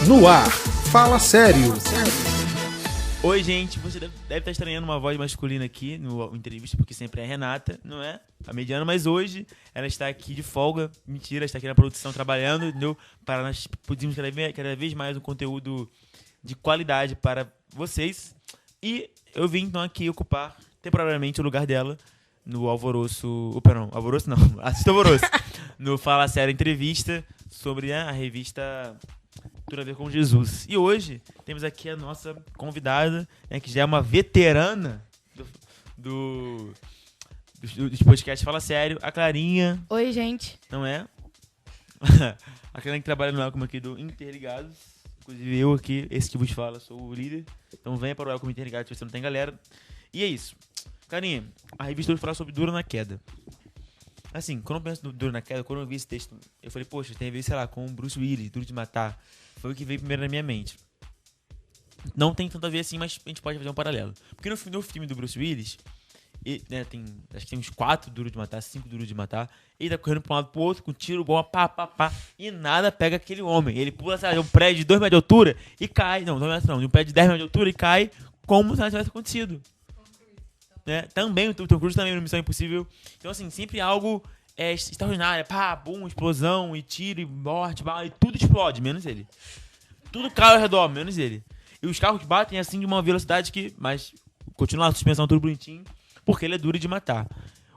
No ar, Fala Sério. Oi, gente, você deve estar estranhando uma voz masculina aqui no entrevista, porque sempre é a Renata, não é? A mediana, mas hoje ela está aqui de folga. Mentira, está aqui na produção trabalhando, entendeu? Para nós produzirmos cada vez mais um conteúdo de qualidade para vocês. E eu vim então aqui ocupar temporariamente o lugar dela no Alvoroço. Opa, não, Alvoroço não, Assista Alvoroço. No Fala Sério Entrevista sobre a revista Tudo a Ver com Jesus. E hoje temos aqui a nossa convidada, né, que já é uma veterana dos podcasts Fala Sério, a Clarinha. Oi, gente. Não é? A Clarinha que trabalha no Welcome aqui do Interligados. Inclusive eu aqui, esse que vos fala, sou o líder. Então venha para o Welcome Interligados se você não tem galera. E é isso. Clarinha, a revista hoje fala sobre Duro na Queda. Assim, quando eu penso no Duro na Queda, quando eu vi esse texto, eu falei, poxa, tem a ver, sei lá, com o Bruce Willis, Duro de Matar. Foi o que veio primeiro na minha mente. Não tem tanto a ver assim, mas a gente pode fazer um paralelo. Porque no filme do Bruce Willis, acho que tem uns 4 Duro de Matar, 5 Duro de Matar. Ele tá correndo pra um lado pro outro, com tiro, bomba, pá. E nada pega aquele homem. Ele pula, sabe, de um prédio de 2 metros de altura e cai. Não, 2 metros não, de um prédio de 10 metros de altura e cai como se nada tivesse acontecido. Né? Também, o Tom Cruise também no Missão Impossível. Então, assim, sempre algo extraordinário. Pá, bum, explosão, e tiro, e morte, bala, e tudo explode, menos ele. Tudo cai ao redor, menos ele. E os carros batem, assim, de uma velocidade que... Mas continua a suspensão tudo bonitinho, porque ele é duro de matar.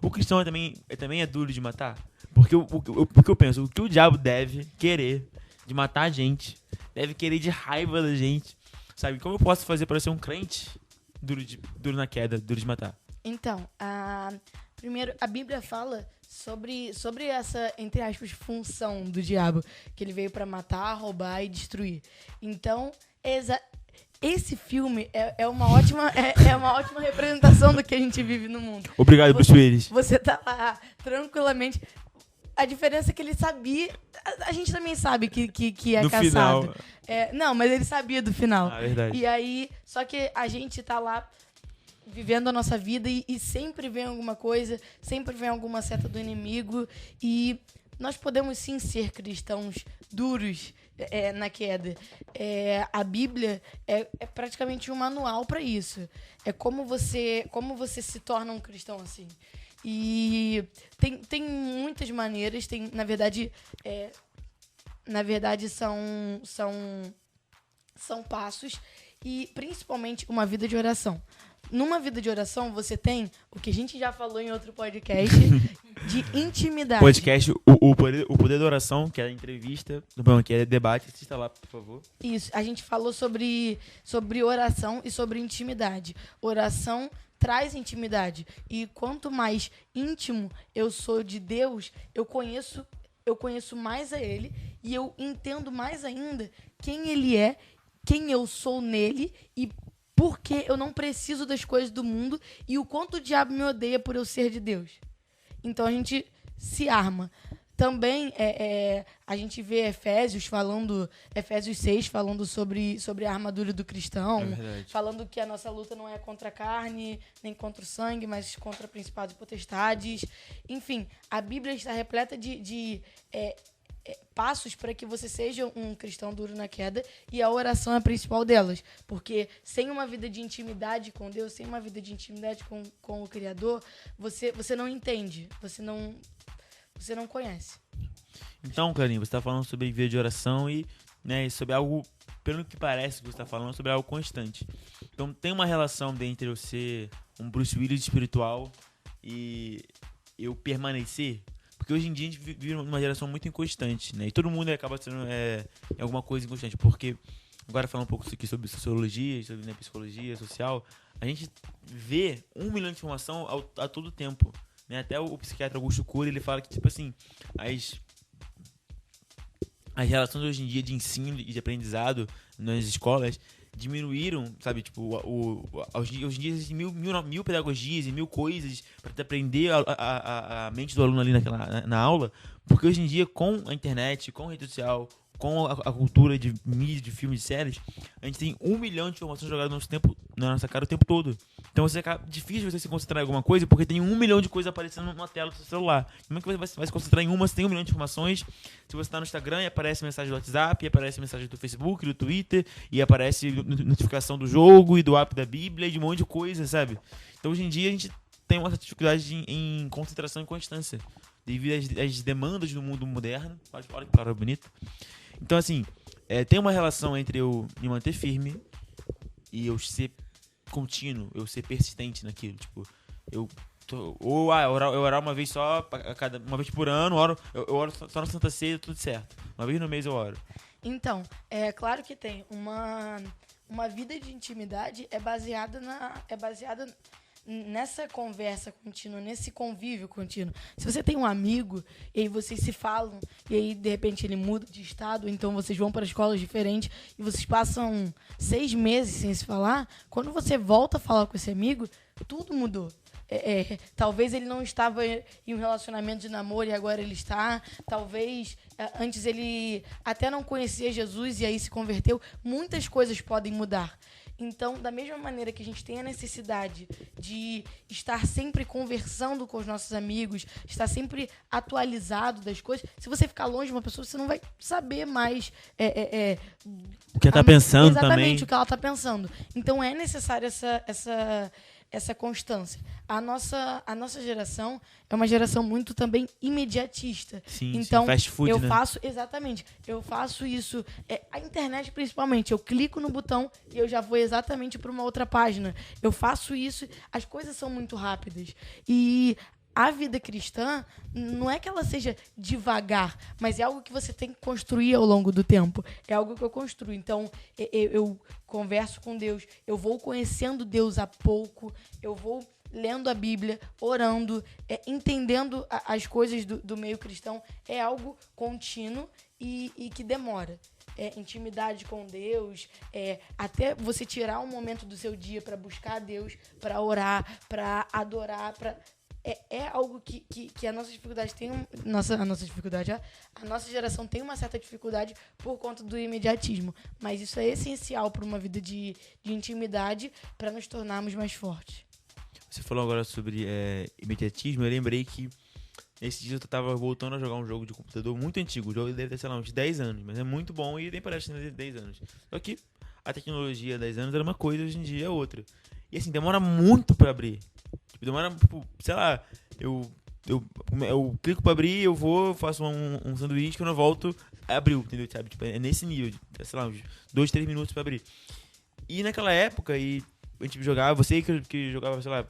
O cristão também é duro de matar. Porque eu penso, o que o diabo deve querer de matar a gente, deve querer de raiva da gente, sabe? Como eu posso fazer para ser um crente duro na queda, duro de matar? Então, primeiro, a Bíblia fala sobre essa, entre aspas, função do diabo, que ele veio para matar, roubar e destruir. Então, esse filme é uma ótima representação do que a gente vive no mundo. Obrigado, Bruce Willis. Você tá lá tranquilamente. A diferença é que ele sabia. A gente também sabe que é no caçado. Final. Não, mas ele sabia do final. Verdade. E aí, só que a gente tá lá vivendo a nossa vida e sempre vem alguma coisa, sempre vem alguma seta do inimigo. E nós podemos sim ser cristãos duros na queda. A Bíblia é praticamente um manual para isso. É como você se torna um cristão assim. E tem muitas maneiras, na verdade são passos e principalmente uma vida de oração. Numa vida de oração, você tem o que a gente já falou em outro podcast de intimidade. Podcast, o poder da oração, que é a entrevista, que é debate, assista lá, por favor. Isso, a gente falou sobre oração e sobre intimidade. Oração traz intimidade. E quanto mais íntimo eu sou de Deus, eu conheço mais a Ele e eu entendo mais ainda quem Ele é, quem eu sou nele e por que eu não preciso das coisas do mundo e o quanto o diabo me odeia por eu ser de Deus. Então a gente se arma. Também a gente vê Efésios 6 falando sobre a armadura do cristão, falando que a nossa luta não é contra a carne, nem contra o sangue, mas contra principados e potestades. Enfim, a Bíblia está repleta de passos para que você seja um cristão duro na queda, e a oração é a principal delas. Porque sem uma vida de intimidade com Deus, sem uma vida de intimidade com o Criador, você não entende, você não conhece. Então, Clarinha, você está falando sobre vida de oração e, né, sobre algo, pelo que parece que você está falando, sobre algo constante. Então, tem uma relação entre eu ser um Bruce Willis espiritual e eu permanecer. Porque hoje em dia a gente vive numa geração muito inconstante, né? E todo mundo acaba sendo alguma coisa inconstante. Porque, agora falando um pouco aqui sobre sociologia, sobre, né, psicologia social, a gente vê 1 milhão de informação a todo tempo. Né? Até o psiquiatra Augusto Cury, ele fala que, tipo assim, as relações hoje em dia de ensino e de aprendizado nas escolas diminuíram, sabe? Tipo, hoje em dia existem mil pedagogias e 1000 coisas para aprender a mente do aluno ali na aula, porque hoje em dia, com a internet, com a rede social, com a cultura de mídia, de filmes, de séries, a gente tem 1 milhão de informações jogadas no nosso tempo na nossa cara o tempo todo. Então difícil você se concentrar em alguma coisa porque tem 1 milhão de coisas aparecendo na tela do seu celular. Como é que você vai se concentrar em uma se tem 1 milhão de informações? Se você tá no Instagram e aparece mensagem do WhatsApp, e aparece mensagem do Facebook, do Twitter, e aparece notificação do jogo e do app da Bíblia e de um monte de coisa, sabe? Então hoje em dia a gente tem uma certa dificuldade em concentração e constância devido às demandas do mundo moderno. Olha que palavra bonita. Então, assim, tem uma relação entre eu me manter firme e eu ser contínuo, eu ser persistente naquilo. Tipo, eu orar uma vez só, uma vez por ano, eu oro só na Santa Ceia, tudo certo. Uma vez no mês eu oro. Então, claro que tem. Uma vida de intimidade é baseada nessa conversa contínua, nesse convívio contínuo. Se você tem um amigo e aí vocês se falam e aí de repente ele muda de estado, então vocês vão para escolas diferentes e vocês passam 6 meses sem se falar, quando você volta a falar com esse amigo, tudo mudou. Talvez ele não estava em um relacionamento de namoro e agora ele está. Talvez antes ele até não conhecia Jesus e aí se converteu. Muitas coisas podem mudar. Então, da mesma maneira que a gente tem a necessidade de estar sempre conversando com os nossos amigos, estar sempre atualizado das coisas, se você ficar longe de uma pessoa, você não vai saber mais o que ela está pensando exatamente também. Exatamente o que ela está pensando. Então, é necessária essa constância. A nossa geração é uma geração muito também imediatista. Sim, então, fast food, eu né? faço isso. A internet, principalmente, eu clico no botão e eu já vou exatamente para uma outra página. Eu faço isso, as coisas são muito rápidas. E a vida cristã não é que ela seja devagar, mas é algo que você tem que construir ao longo do tempo. É algo que eu construo. Então, eu converso com Deus, eu vou conhecendo Deus a pouco, eu vou lendo a Bíblia, orando, entendendo as coisas do meio cristão. É algo contínuo e que demora. Intimidade com Deus, até você tirar um momento do seu dia para buscar a Deus, para orar, para adorar, é algo que a nossa dificuldade tem a nossa geração tem uma certa dificuldade por conta do imediatismo, mas isso é essencial para uma vida de intimidade para nos tornarmos mais fortes. Você falou agora sobre imediatismo, eu lembrei que esse dia eu tava voltando a jogar um jogo de computador muito antigo, o jogo deve ter, sei lá, uns 10 anos, mas é muito bom e nem parece ter 10 anos. Só que a tecnologia há 10 anos era uma coisa, hoje em dia é outra. E assim, demora muito pra abrir. Tipo, demora, sei lá, eu clico pra abrir, eu vou, faço um sanduíche, quando eu volto, abriu, entendeu? Sabe? Tipo, é nesse nível, sei lá, uns 2, 3 minutos pra abrir. E naquela época, a gente jogava, você que jogava, sei lá,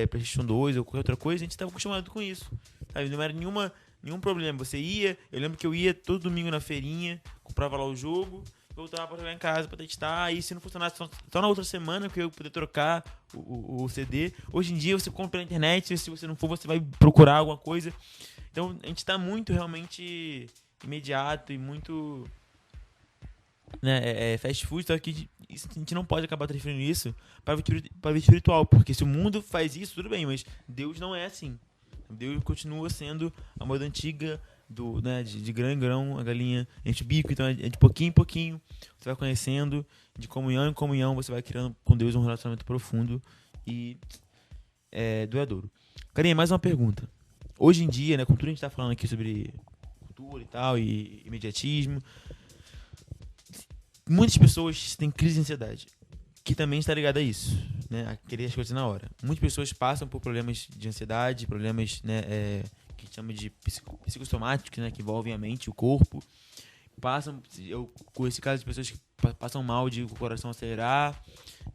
PlayStation 2 ou qualquer outra coisa, a gente tava acostumado com isso. Sabe? Não era nenhum problema. Você ia, eu lembro que eu ia todo domingo na feirinha, comprava lá o jogo, voltava pra jogar em casa pra testar, aí se não funcionasse só na outra semana que eu ia poder trocar o CD. Hoje em dia você compra pela internet, se você não for, você vai procurar alguma coisa. Então a gente tá muito realmente imediato e muito fast food, só que a gente não pode acabar transferindo isso para a vida espiritual, porque se o mundo faz isso, tudo bem, mas Deus não é assim. Deus continua sendo a moda antiga de grão em grão, a galinha enche o bico, então é de pouquinho em pouquinho, você vai conhecendo, de comunhão em comunhão, você vai criando com Deus um relacionamento profundo e duradouro. Carinha, mais uma pergunta. Hoje em dia, né, com tudo que a gente tá falando aqui sobre cultura e tal, e imediatismo, muitas pessoas têm crise de ansiedade, que também está ligada a isso, né? A querer as coisas na hora. Muitas pessoas passam por problemas de ansiedade, problemas, né, que a gente chama de psicossomáticos, né, que envolvem a mente, o corpo. Eu conheci casos de pessoas que passam mal de o coração acelerar,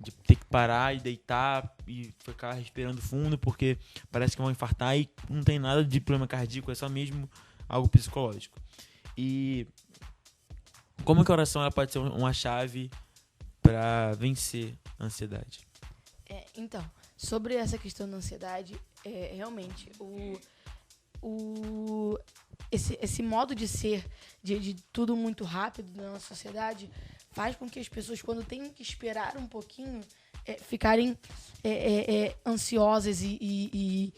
de ter que parar e deitar e ficar respirando fundo porque parece que vão infartar e não tem nada de problema cardíaco, é só mesmo algo psicológico. E como que a oração ela pode ser uma chave para vencer a ansiedade? Então, sobre essa questão da ansiedade, realmente, esse modo de ser, de tudo muito rápido na nossa sociedade, faz com que as pessoas, quando têm que esperar um pouquinho, ficarem ansiosas e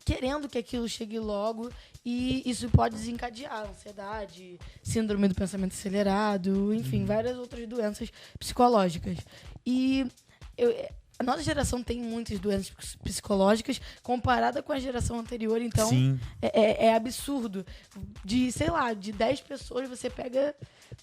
querendo que aquilo chegue logo, e isso pode desencadear ansiedade, síndrome do pensamento acelerado, enfim, várias outras doenças psicológicas. E A nossa geração tem muitas doenças psicológicas comparada com a geração anterior, então Sim. é absurdo. De, sei lá, de 10 pessoas você pega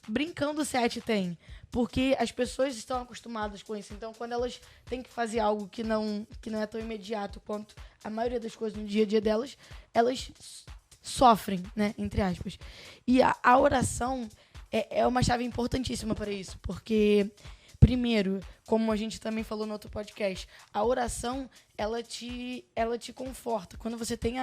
brincando 7 tem. Porque as pessoas estão acostumadas com isso. Então, quando elas têm que fazer algo que não é tão imediato quanto a maioria das coisas no dia a dia delas, elas sofrem, né? Entre aspas. E a oração é uma chave importantíssima para isso. Porque, primeiro, como a gente também falou no outro podcast, a oração, ela te conforta. Quando você tem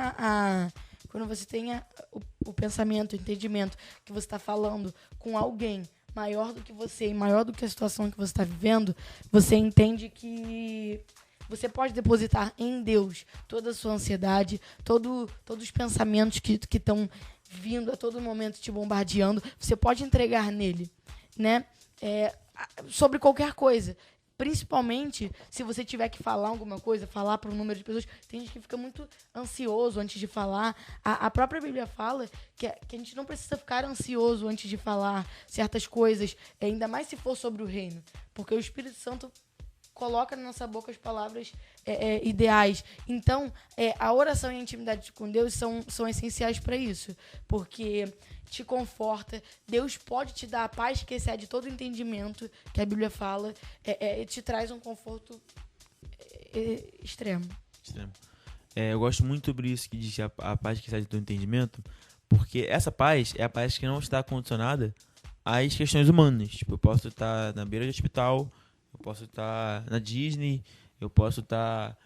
o pensamento, o entendimento que você está falando com alguém maior do que você e maior do que a situação que você está vivendo, você entende que você pode depositar em Deus toda a sua ansiedade, todos os pensamentos que estão vindo a todo momento te bombardeando, você pode entregar nele, né? Sobre qualquer coisa. Principalmente se você tiver que falar alguma coisa, falar para um número de pessoas. Tem gente que fica muito ansioso antes de falar. A própria Bíblia fala que a gente não precisa ficar ansioso antes de falar certas coisas, ainda mais se for sobre o reino. Porque o Espírito Santo coloca na nossa boca as palavras ideais. Então, a oração e a intimidade com Deus são essenciais para isso. Porque te conforta, Deus pode te dar a paz que excede todo o entendimento que a Bíblia fala, te traz um conforto extremo. Eu gosto muito sobre isso que diz a paz que excede todo o entendimento, porque essa paz é a paz que não está condicionada às questões humanas. Tipo, eu posso estar na beira do hospital, eu posso estar na Disney, eu posso estar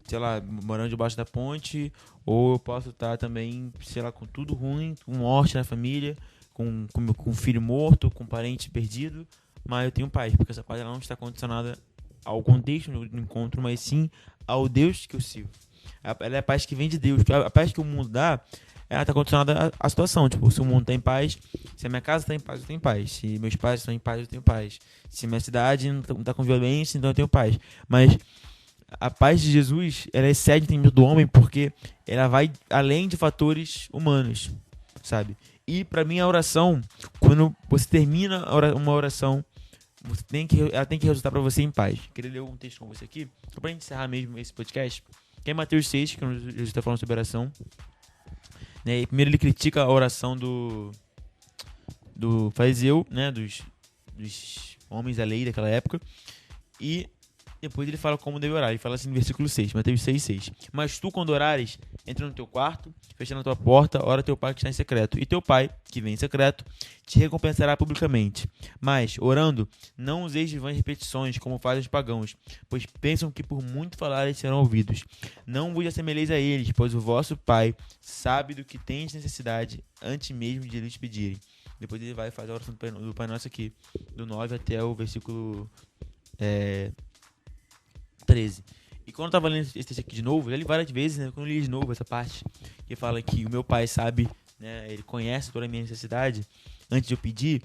sei lá, morando debaixo da ponte, ou eu posso estar também, sei lá, com tudo ruim, com morte na família, com um filho morto, com um parente perdido, mas eu tenho paz, porque essa paz ela não está condicionada ao contexto do encontro, mas sim ao Deus que eu sigo. Ela é a paz que vem de Deus. A paz que o mundo dá, ela está condicionada à situação. Tipo, se o mundo está em paz, se a minha casa está em paz, eu tenho paz. Se meus pais estão em paz, eu tenho paz. Se minha cidade não está com violência, então eu tenho paz. Mas a paz de Jesus, ela excede o entendimento do homem porque ela vai além de fatores humanos, sabe? E para mim a oração, quando você termina uma oração, ela tem que resultar para você em paz. Eu queria ler um texto com você aqui, só pra gente encerrar mesmo esse podcast, que é Mateus 6, que Jesus está falando sobre oração. Né? E primeiro ele critica a oração do fariseu, né? dos homens da lei daquela época, e depois ele fala como deve orar. Ele fala assim no versículo 6, Mateus 6:6. Mas tu, quando orares, entra no teu quarto, fechando a tua porta, ora teu pai que está em secreto. E teu pai, que vem em secreto, te recompensará publicamente. Mas, orando, não useis de vãs repetições, como fazem os pagãos, pois pensam que por muito falarem serão ouvidos. Não vos assemelheis a eles, pois o vosso pai sabe do que tens necessidade, antes mesmo de lhes pedirem. Depois ele vai fazer a oração do Pai Nosso aqui, do 9 até o versículo 13. E quando eu tava lendo esse texto aqui de novo, eu li várias vezes, né? Quando eu li de novo essa parte, que fala que o meu pai sabe, né? Ele conhece toda a minha necessidade. Antes de eu pedir,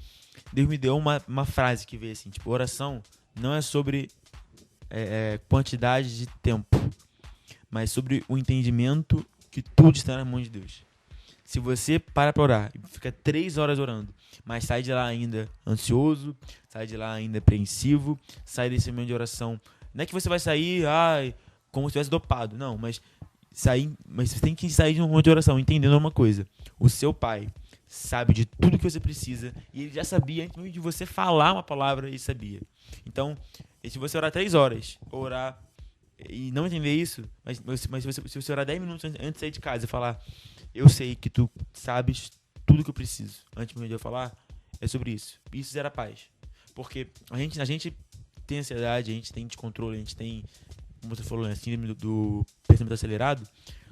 Deus me deu uma frase que veio assim, tipo, oração não é sobre quantidade de tempo, mas sobre o entendimento que tudo está nas mãos de Deus. Se você para pra orar e fica 3 horas orando, mas sai de lá ainda ansioso, sai de lá ainda apreensivo, sai desse momento de oração. Não é que você vai sair como se estivesse dopado. Não, mas você tem que sair de um momento de oração entendendo uma coisa. O seu pai sabe de tudo que você precisa e ele já sabia antes mesmo de você falar uma palavra, ele sabia. Então, se você orar 3 horas, orar e não entender isso, mas se você orar 10 minutos antes de sair de casa e falar, eu sei que tu sabes tudo que eu preciso, antes mesmo de eu falar, é sobre isso. Isso gera paz. Porque a gente tem ansiedade, a gente tem descontrole, a gente tem, como você falou, né, síndrome do pensamento acelerado.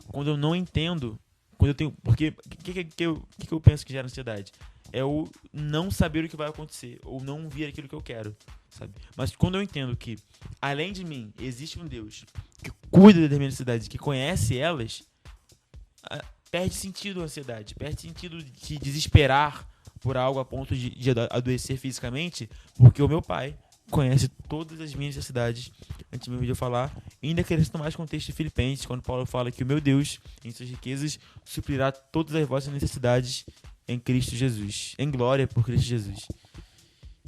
Quando eu não entendo, quando eu tenho, porque o que eu penso que gera ansiedade? É o não saber o que vai acontecer, ou não vir aquilo que eu quero, sabe? Mas quando eu entendo que, além de mim, existe um Deus que cuida das minhas necessidades, que conhece elas, perde sentido a ansiedade, perde sentido de desesperar por algo a ponto de adoecer fisicamente, porque o meu pai conhece todas as minhas necessidades antes mesmo de eu falar. E ainda acrescento mais contexto de Filipenses, quando Paulo fala que o meu Deus, em suas riquezas, suprirá todas as vossas necessidades em Cristo Jesus, em glória por Cristo Jesus.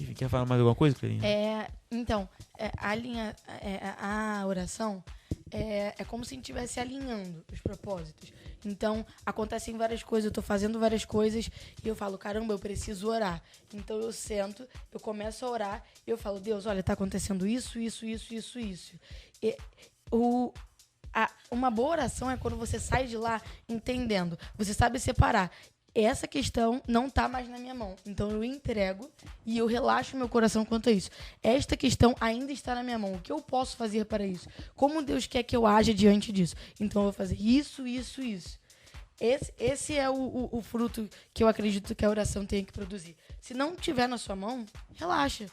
Enfim, quer falar mais alguma coisa, Clarinha? Então, a oração é como se a gente estivesse alinhando os propósitos. Então, acontecem várias coisas, eu tô fazendo várias coisas e eu falo, caramba, eu preciso orar. Então, eu sento, eu começo a orar e eu falo, Deus, olha, tá acontecendo isso. E uma boa oração é quando você sai de lá entendendo. Você sabe separar. Essa questão não tá mais na minha mão. Então eu entrego e eu relaxo meu coração quanto a isso. Esta questão ainda está na minha mão. O que eu posso fazer para isso? Como Deus quer que eu haja diante disso? Então eu vou fazer isso. Esse é o fruto que eu acredito que a oração tem que produzir. Se não tiver na sua mão, relaxa.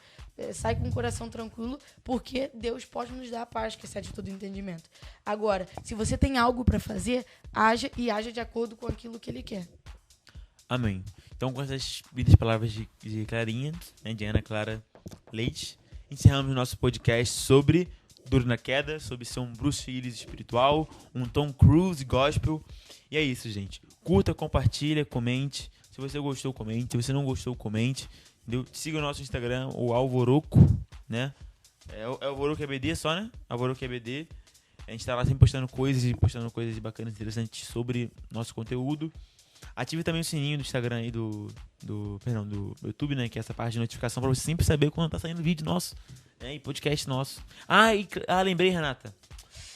Sai com o coração tranquilo, porque Deus pode nos dar a paz que excede todo entendimento. Agora, se você tem algo para fazer, haja de acordo com aquilo que Ele quer. Amém. Então, com essas lindas palavras de Clarinha, né, de Ana Clara Leite, encerramos o nosso podcast sobre Duro na Queda, sobre ser um Bruce Willis espiritual, um Tom Cruise gospel. E é isso, gente. Curta, compartilha, comente. Se você gostou, comente. Se você não gostou, comente. Entendeu? Siga o nosso Instagram, o Alvoroco, né? É o Alvoroco EBD só, né? Alvoroco EBD. A gente tá lá sempre postando coisas bacanas, interessantes sobre nosso conteúdo. Ative também o sininho do Instagram aí do YouTube, né? Que é essa parte de notificação pra você sempre saber quando tá saindo vídeo nosso, né? E podcast nosso. Lembrei, Renata.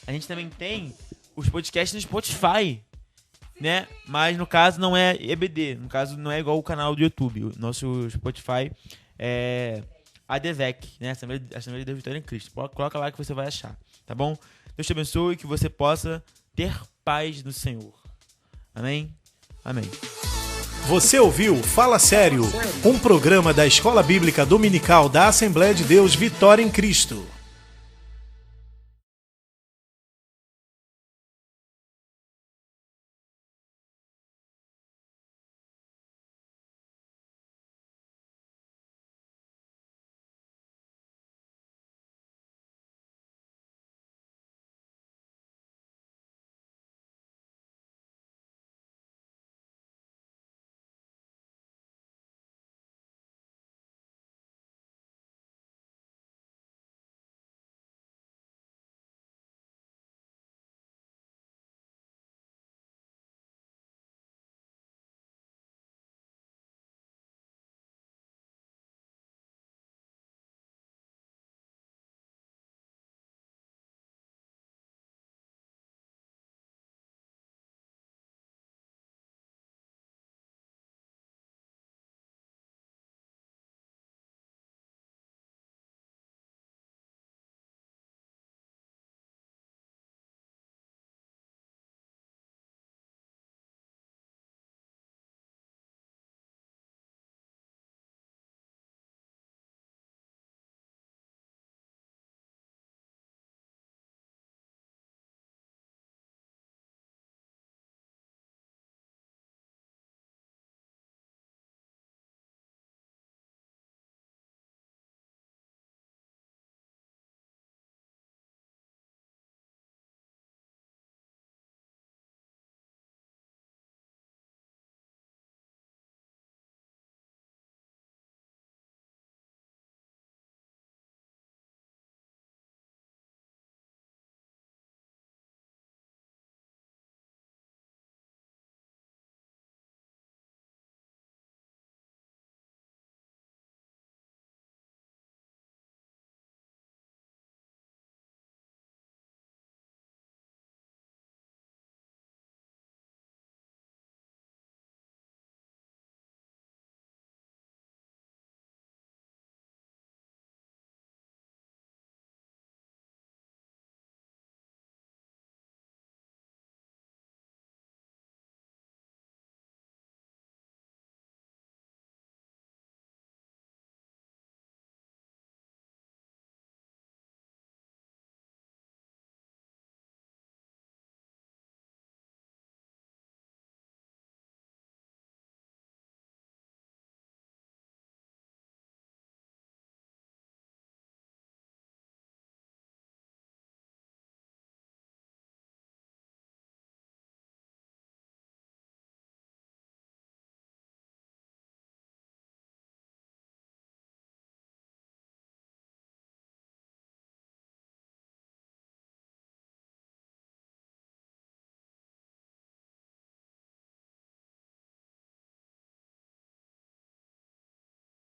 A gente também tem os podcasts no Spotify, né? Mas no caso não é EBD. No caso não é igual o canal do YouTube. O nosso Spotify é ADVEC, né? Assembleia de Deus Vitória em Cristo. Coloca lá que você vai achar, tá bom? Deus te abençoe e que você possa ter paz no Senhor. Amém? Amém. Você ouviu Fala Sério, um programa da Escola Bíblica Dominical da Assembleia de Deus Vitória em Cristo.